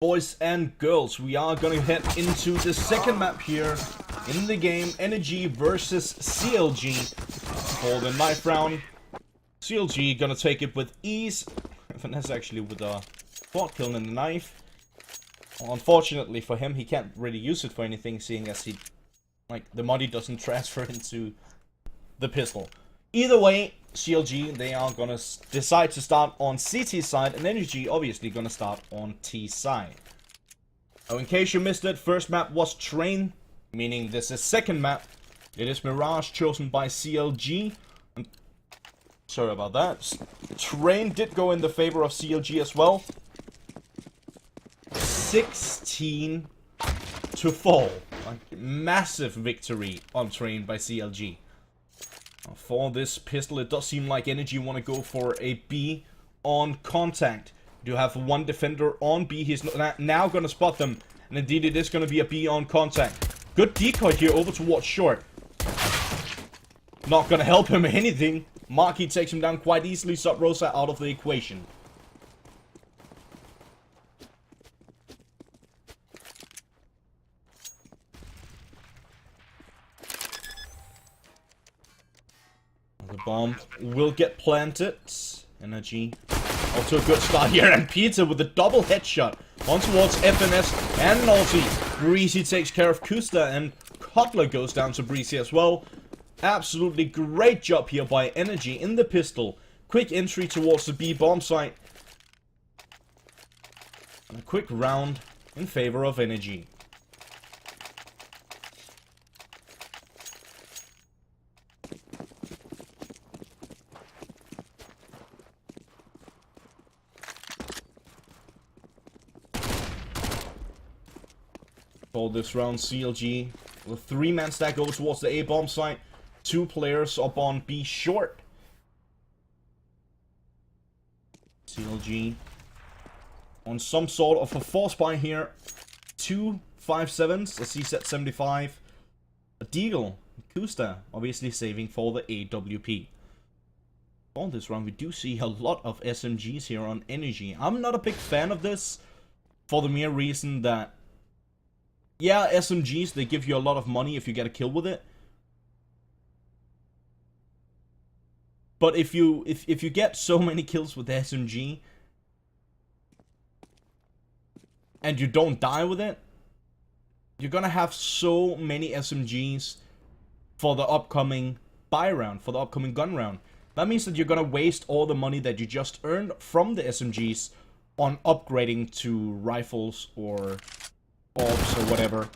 Boys and girls, we are gonna head into the second map here in the game, NRG versus CLG for the ninth round. CLG gonna take it with ease. Finesse actually with a quad kill and a knife. Well, unfortunately for him, he can't really use it for anything, seeing as the money doesn't transfer into the pistol. Either way, CLG, they are gonna decide to start on CT side, and NRG obviously gonna start on T side. Oh, in case you missed it, first map was Train, meaning this is second map. It is Mirage, chosen by CLG. Sorry about that. Train did go in the favor of CLG as well. 16-4. Massive victory on Train by CLG. For this pistol, it does seem like NRG want to go for a B on contact. You have one defender on B. He's now going to spot them. And indeed, it is going to be a B on contact. Good decoy here over towards short. Not going to help him anything. Marky takes him down quite easily. Sub Rosa out of the equation. The bomb will get planted. NRG off to a good start here, and Peter with a double headshot on towards FNS and Naughty. Breezy takes care of Kusta, and Kotler goes down to Breezy as well. Absolutely great job here by NRG in the pistol. Quick entry towards the B bomb site. And a quick round in favor of NRG. For this round, CLG with a 3-man stack over towards the A bomb site. 2 players up on B short. CLG on some sort of a force buy here. 2 5.7s, a CZ-75, a Deagle, Kusta, obviously saving for the AWP. On this round, we do see a lot of SMGs here on NRG. I'm not a big fan of this for the mere reason that, yeah, SMGs, they give you a lot of money if you get a kill with it. But if you get so many kills with the SMG and you don't die with it, you're gonna have so many SMGs for the upcoming buy round, for the upcoming gun round. That means that you're gonna waste all the money that you just earned from the SMGs on upgrading to rifles or orbs or whatever.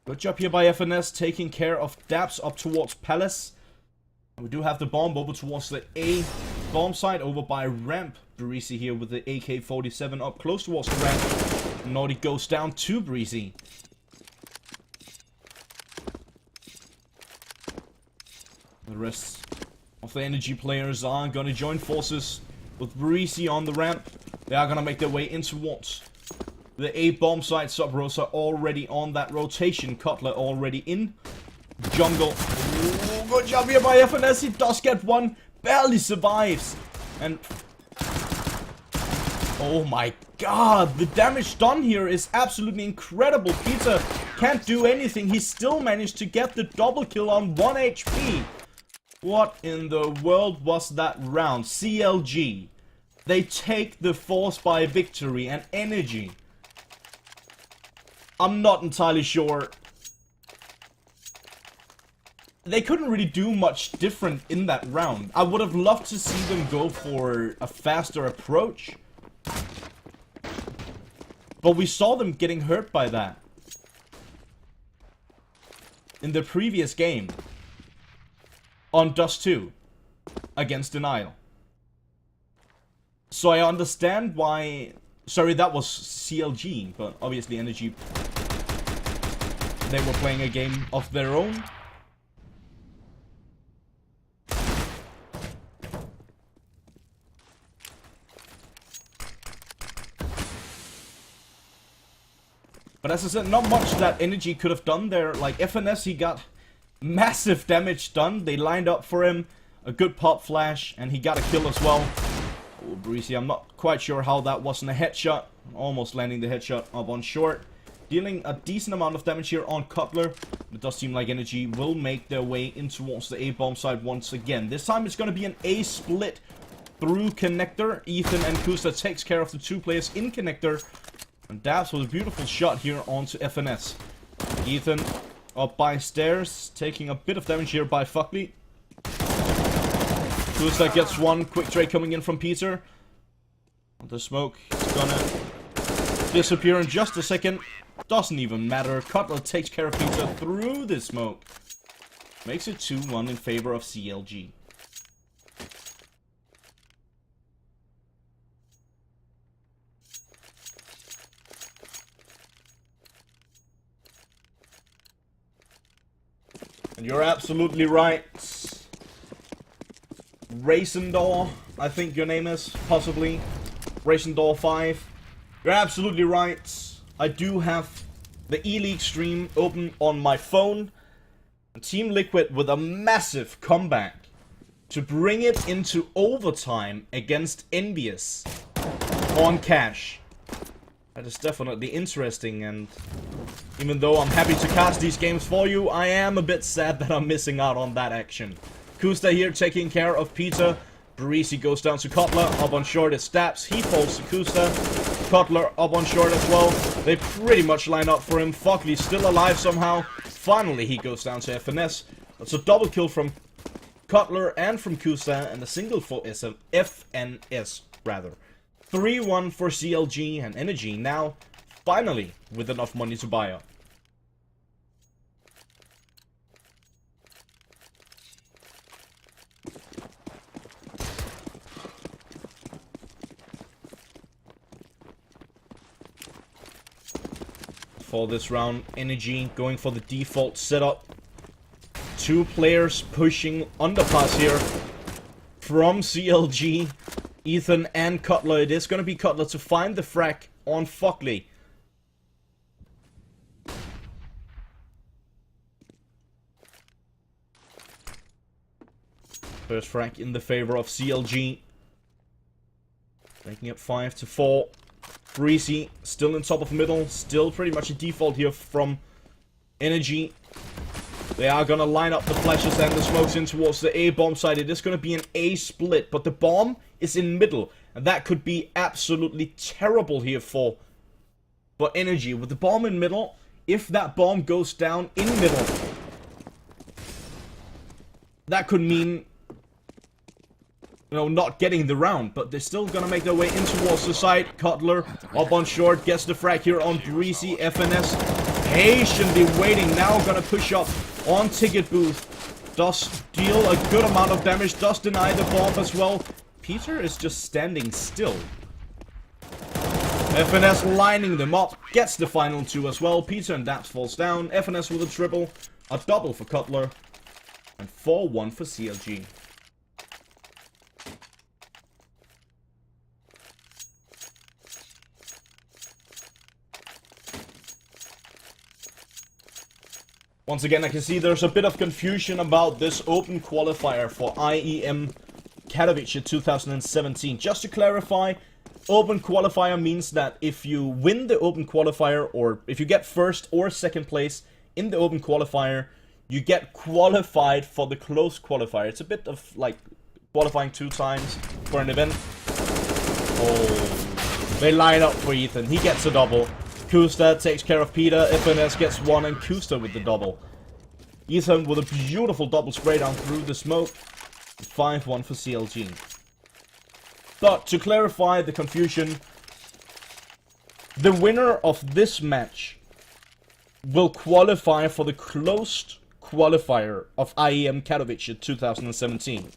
Good job here by FNS, taking care of Dabs up towards Palace. We do have the bomb over towards the A bomb site over by ramp. Breezy here with the AK-47 up close towards the ramp. Naughty goes down to Breezy. The rest of the NRG players are gonna join forces with Breezy on the ramp. They are gonna make their way in towards the A bomb site. Sub Rosa already on that rotation. Kotler already in jungle. Ooh, good job here by FNS. He does get one. Barely survives. And oh my god, the damage done here is absolutely incredible. Peter can't do anything. He still managed to get the double kill on 1 HP. What in the world was that round? CLG, they take the force by victory, and NRG, I'm not entirely sure. They couldn't really do much different in that round. I would have loved to see them go for a faster approach, but we saw them getting hurt by that in the previous game on Dust 2 against Denial. So I understand why. Sorry, that was CLG, but obviously NRG, they were playing a game of their own. But as I said, not much that NRG could have done there. Like FNS, he got massive damage done. They lined up for him, a good pop flash, and he got a kill as well. Oh, Breezy, I'm not quite sure how that wasn't a headshot. Almost landing the headshot up on short. Dealing a decent amount of damage here on Cutler. It does seem like NRG will make their way in towards the A-bomb side once again. This time it's going to be an A split through connector. Ethan and Kusta takes care of the two players in connector. And Dabs with a beautiful shot here onto FNS. Ethan up by stairs, taking a bit of damage here by Fuckley. Kusta gets one. Quick trade coming in from Peter. The smoke is gonna disappear in just a second. Doesn't even matter. Cutler takes care of Peter through the smoke. Makes it 2-1 in favor of CLG. And you're absolutely right. Racendor, I think your name is, possibly. Racendor 5. You're absolutely right. I do have the E-League stream open on my phone. And Team Liquid with a massive comeback to bring it into overtime against Envious on Cash. That is definitely interesting, and even though I'm happy to cast these games for you, I am a bit sad that I'm missing out on that action. Kusta here taking care of Peter. Barisi goes down to Cutler. Up on short is Stabs. He falls to Kusta. Cutler up on short as well. They pretty much line up for him. Fuckley's still alive somehow. Finally, he goes down to FNS. That's a double kill from Cutler and from Kusta, and a single for FNS, rather. 3-1 for CLG, and NRG now, finally, with enough money to buy up. For this round, NRG going for the default setup. Two players pushing underpass here from CLG. Ethan and Cutler. It is going to be Cutler to find the frag on Fuckley. First frag in the favor of CLG. Making it 5-4. Breezy still in top of middle. Still pretty much a default here from NRG. They are going to line up the flashes and the smokes in towards the A-bomb side. It is going to be an A split, but the bomb is in middle. And that could be absolutely terrible here for NRG. With the bomb in middle, if that bomb goes down in middle, that could mean, you know, not getting the round. But they're still going to make their way in towards the side. Cutler up on short, gets the frag here on Breezy. FNS patiently waiting, now going to push up on Ticket Booth. Does deal a good amount of damage, does deny the bomb as well. Peter is just standing still. FNS lining them up, gets the final two as well. Peter and Daps falls down. FNS with a triple, a double for Cutler, and 4-1 for CLG. Once again, I can see there's a bit of confusion about this open qualifier for IEM Katowice 2017. Just to clarify, open qualifier means that if you win the open qualifier, or if you get first or second place in the open qualifier, you get qualified for the closed qualifier. It's a bit of like qualifying 2 times for an event. Oh, they line up for Ethan. He gets a double. Kusta takes care of Peter. FNS gets 1, and Kusta with the double. Ethan with a beautiful double spray down through the smoke. 5-1 for CLG. But to clarify the confusion, the winner of this match will qualify for the closed qualifier of IEM Katowice 2017.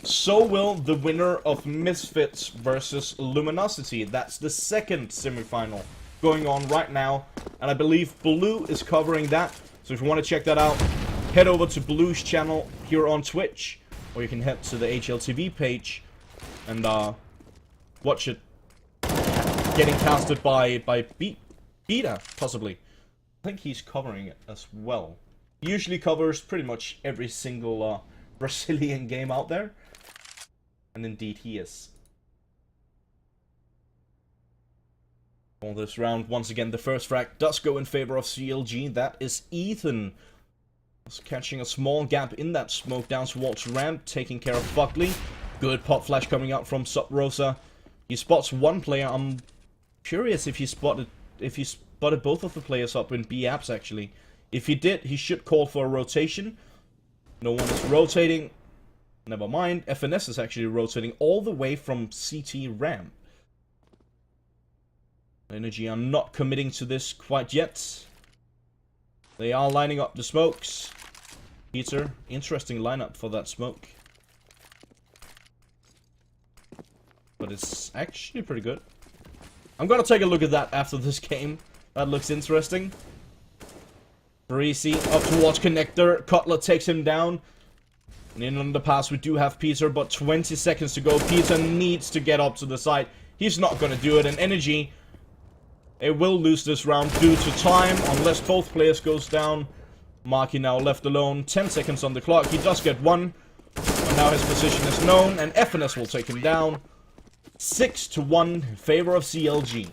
So will the winner of Misfits versus Luminosity. That's the second semifinal going on right now, and I believe Blue is covering that. So if you want to check that out, head over to Blue's channel here on Twitch, or you can head to the HLTV page and watch it getting casted by Beta, possibly. I think he's covering it as well. He usually covers pretty much every single Brazilian game out there, and indeed he is. For this round, once again, the first frag does go in favor of CLG. That is Ethan. He's catching a small gap in that smoke down towards ramp, taking care of Buckley. Good pop flash coming out from Sub Rosa. He spots one player. I'm curious if he spotted both of the players up in B apps actually. If he did, he should call for a rotation. No one is rotating. Never mind. FNS is actually rotating all the way from CT ramp. NRG are not committing to this quite yet. They are lining up the smokes. Peter, interesting lineup for that smoke. But it's actually pretty good. I'm gonna take a look at that after this game. That looks interesting. Breezy up towards connector. Cutler takes him down. And in on the pass we do have Peter, but 20 seconds to go. Peter needs to get up to the side. He's not gonna do it. And NRG, they will lose this round due to time, unless both players goes down. Marky now left alone. 10 seconds on the clock. He does get one. And now his position is known, and FNS will take him down. 6-1 in favor of CLG.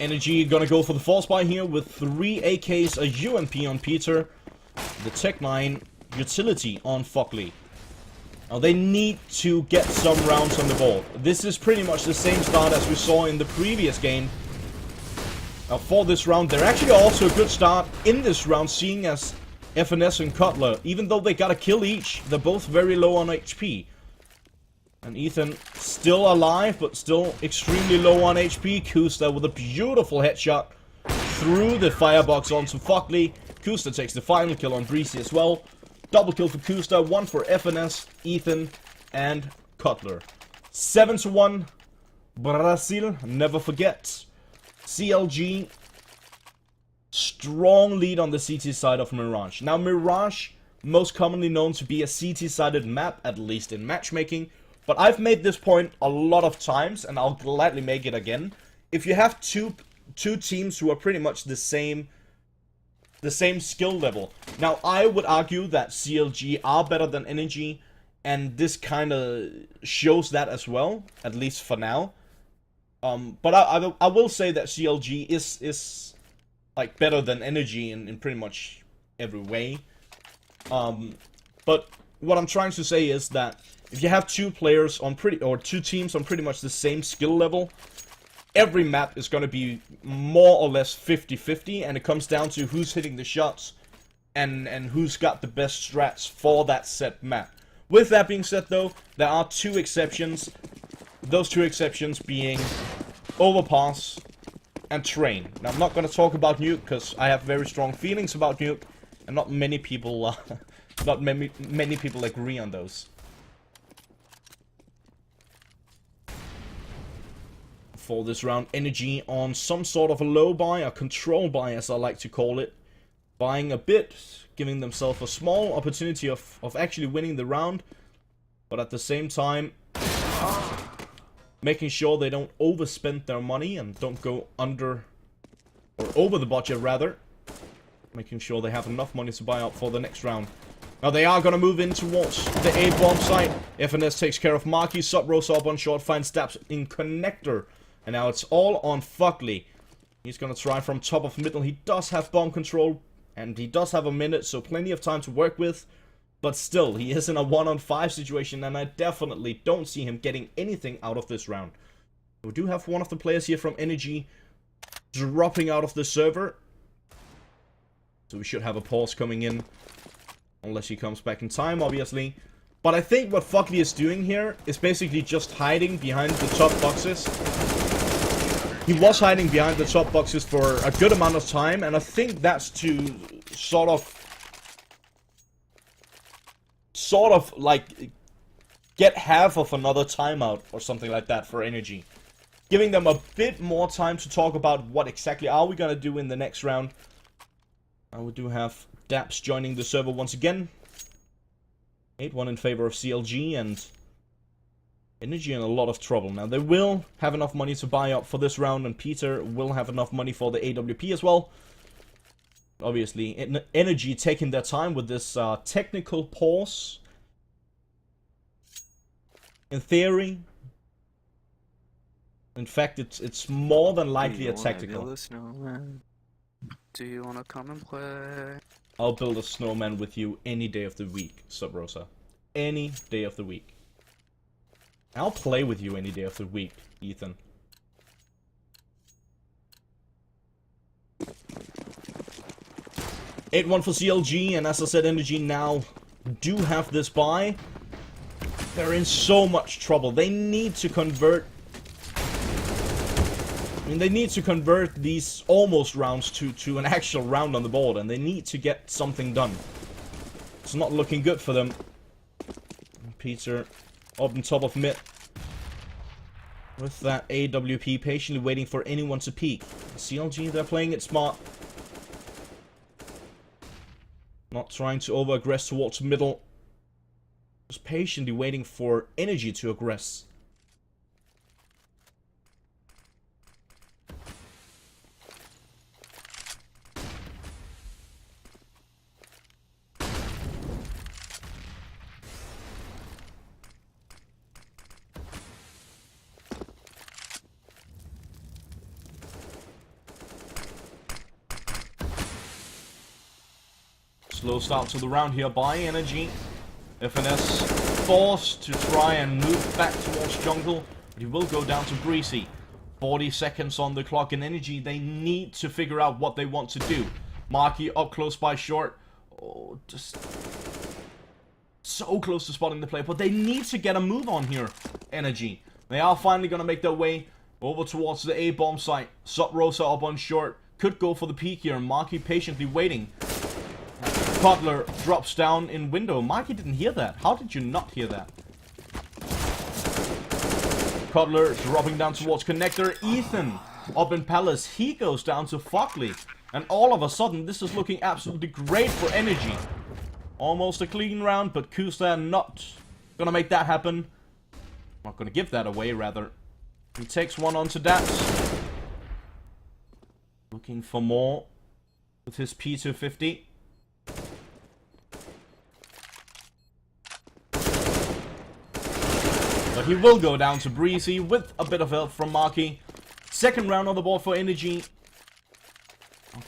NRG gonna go for the force buy here with 3 AKs, a UMP on Peter, the Tech 9 utility on Fockley. Now they need to get some rounds on the board. This is pretty much the same start as we saw in the previous game. Now for this round, they're actually also a good start in this round, seeing as FNS and Cutler, even though they got a kill each, they're both very low on HP. And Ethan still alive, but still extremely low on HP. Kusta with a beautiful headshot through the firebox onto Fockley. Kusta takes the final kill on Breezy as well. Double kill for Kusta, one for FNS, Ethan, and Cutler. 7-1. Brazil, never forget. CLG, strong lead on the CT side of Mirage. Now Mirage, most commonly known to be a CT-sided map, at least in matchmaking. But I've made this point a lot of times, and I'll gladly make it again. If you have two teams who are pretty much the same skill level. Now, I would argue that CLG are better than NRG, and this kind of shows that as well, at least for now. But I will say that CLG is like better than NRG in pretty much every way. But what I'm trying to say is that if you have two players on two teams on pretty much the same skill level, every map is going to be more or less 50-50, and it comes down to who's hitting the shots and who's got the best strats for that set map. With that being said though, there are two exceptions. Those two exceptions being Overpass and Train. Now I'm not going to talk about Nuke because I have very strong feelings about Nuke, and not many people many people agree on those. For this round, NRG on some sort of a low buy, a control buy as I like to call it. Buying a bit, giving themselves a small opportunity of actually winning the round. But at the same time, making sure they don't overspend their money and don't go under, or over the budget rather. Making sure they have enough money to buy up for the next round. Now they are going to move in towards the A-bomb site. FNS takes care of Marky, Sub Rosa up on short, finds stabs in connector. And now it's all on Fockley. He's going to try from top of middle. He does have bomb control, and he does have a minute, so plenty of time to work with. But still, he is in a 1-on-5 situation, and I definitely don't see him getting anything out of this round. We do have one of the players here from NRG dropping out of the server. So we should have a pause coming in. Unless he comes back in time, obviously. But I think what Fockley is doing here is basically just hiding behind the top boxes. He was hiding behind the top boxes for a good amount of time, and I think that's to sort of like get half of another timeout or something like that for NRG. Giving them a bit more time to talk about what exactly are we gonna do in the next round. We do have Daps joining the server once again. 8-1 in favor of CLG, and NRG in a lot of trouble. Now, they will have enough money to buy up for this round, and Peter will have enough money for the AWP as well. Obviously, NRG taking their time with this technical pause. In theory, in fact, it's more than likely a tactical. Do you want to come and play? I'll build a snowman with you any day of the week, Sub Rosa. Any day of the week. I'll play with you any day of the week, Ethan. (8-1) for CLG, and as I said, NRG now do have this buy. They're in so much trouble. They need to convert. I mean, they need to convert these almost rounds to an actual round on the board, and they need to get something done. It's not looking good for them. Peter up on top of mid. With that AWP patiently waiting for anyone to peek. CLG, they're playing it smart. Not trying to over-aggress towards middle. Just patiently waiting for NRG to aggress. Slow start to the round here by NRG. FNS forced to try and move back towards jungle, but he will go down to Breezy. 40 seconds on the clock, and NRG, they need to figure out what they want to do. Marky up close by short. Oh, just so close to spotting the play, but they need to get a move on here, NRG. They are finally going to make their way over towards the A-bomb site. Sub Rosa up on short. Could go for the peak here. Marky patiently waiting. Cutler drops down in window. Marky didn't hear that. How did you not hear that? Cutler dropping down towards connector. Ethan up in Palace. He goes down to Fockley. And all of a sudden, this is looking absolutely great for NRG. Almost a clean round, but Kusta not gonna make that happen. Not gonna give that away, rather. He takes one onto Daps. Looking for more with his P250. But he will go down to Breezy with a bit of help from Marky. Second round on the board for NRG.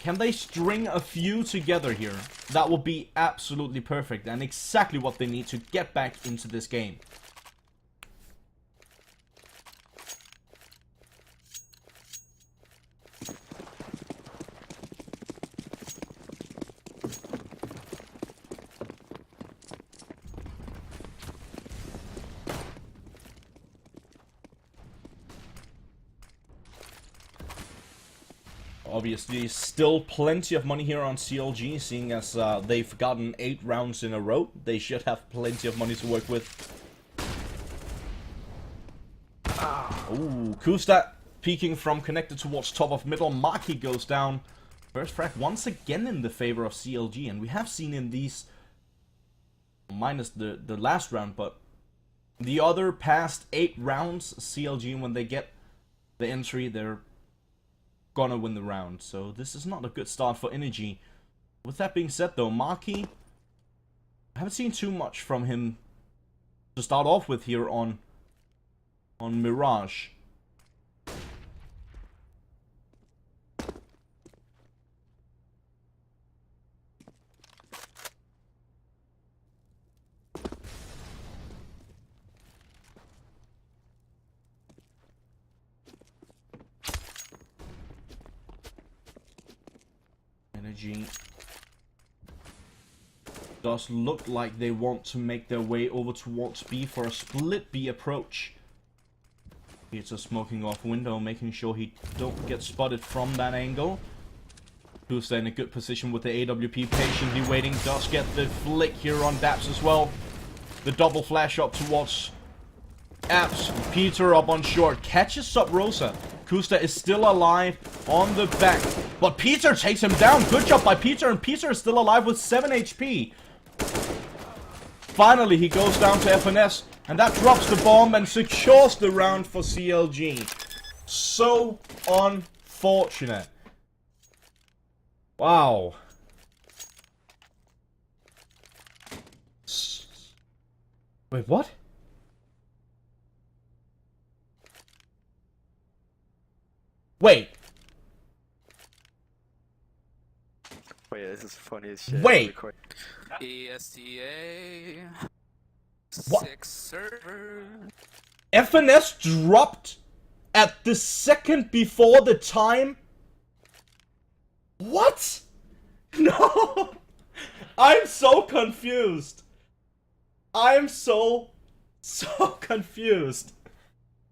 Can they string a few together here? That would be absolutely perfect and exactly what they need to get back into this game. Obviously, still plenty of money here on CLG, seeing as they've gotten 8 rounds in a row. They should have plenty of money to work with. Ooh, Kusta peeking from connected towards top of middle. Marky goes down. First frag once again in the favor of CLG, and we have seen in these, minus the last round, but the other past 8 rounds, CLG, when they get the entry, they're gonna win the round. So this is not a good start for NRG. With that being said though, Marky, I haven't seen too much from him to start off with here on Mirage. NRG does look like they want to make their way over towards B for a split B approach. Peter smoking off window, making sure he don't get spotted from that angle. Who's in a good position with the AWP, patiently waiting. Does get the flick here on Daps as well. The double flash up towards Apps. Peter up on short. Catches Sub Rosa. Kusta is still alive on the back. But Peter takes him down. Good job by Peter. And Peter is still alive with 7 HP. Finally, he goes down to FNS. And that drops the bomb and secures the round for CLG. So unfortunate. Wow. Wait, what? Wait. Wait, this is funny as shit. Wait. ESTA. What? 6 server. FNS dropped at the second before the time? What? No! I'm so confused. I'm so confused.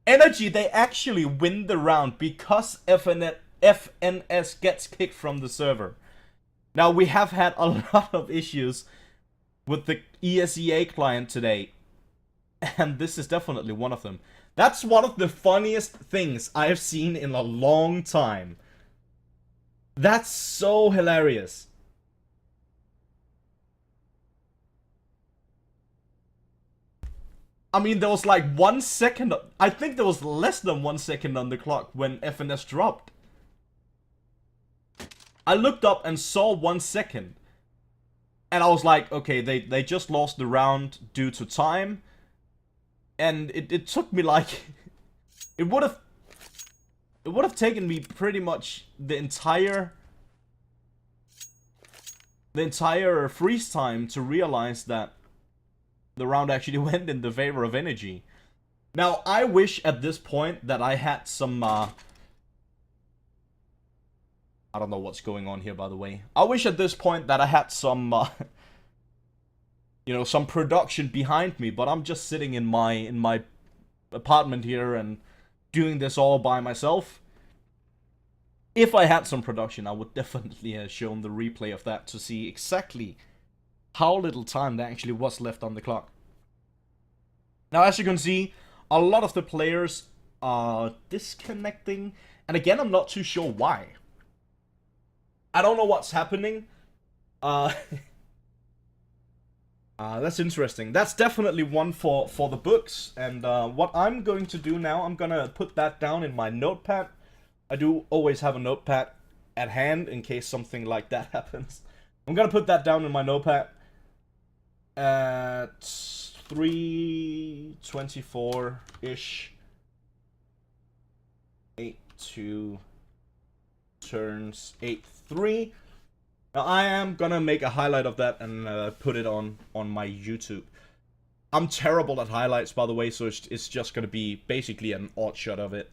NRG, they actually win the round because FNS gets kicked from the server. Now, we have had a lot of issues with the ESEA client today, and this is definitely one of them. That's one of the funniest things I've seen in a long time. That's so hilarious. I mean, there was like 1 second, I think there was less than 1 second on the clock when FNS dropped. I looked up and saw 1 second. And I was like, okay, they just lost the round due to time. And it took me like, it would have taken me pretty much the entire freeze time to realize that the round actually went in the favor of NRG. Now, I wish at this point that I had some, I don't know what's going on here, by the way. I wish at this point that I had some, you know, some production behind me, but I'm just sitting in my apartment here and doing this all by myself. If I had some production, I would definitely have shown the replay of that to see exactly how little time there actually was left on the clock. Now, as you can see, a lot of the players are disconnecting, and again, I'm not too sure why. I don't know what's happening. That's interesting. That's definitely one for the books, and what I'm going to do now, I'm gonna put that down in my notepad. I do always have a notepad at hand in case something like that happens. I'm gonna put that down in my notepad at 3:24-ish. 8-2 turns 8-3. Now I am gonna make a highlight of that and put it on my YouTube. I'm terrible at highlights, by the way, so it's just gonna be basically an odd shot of it.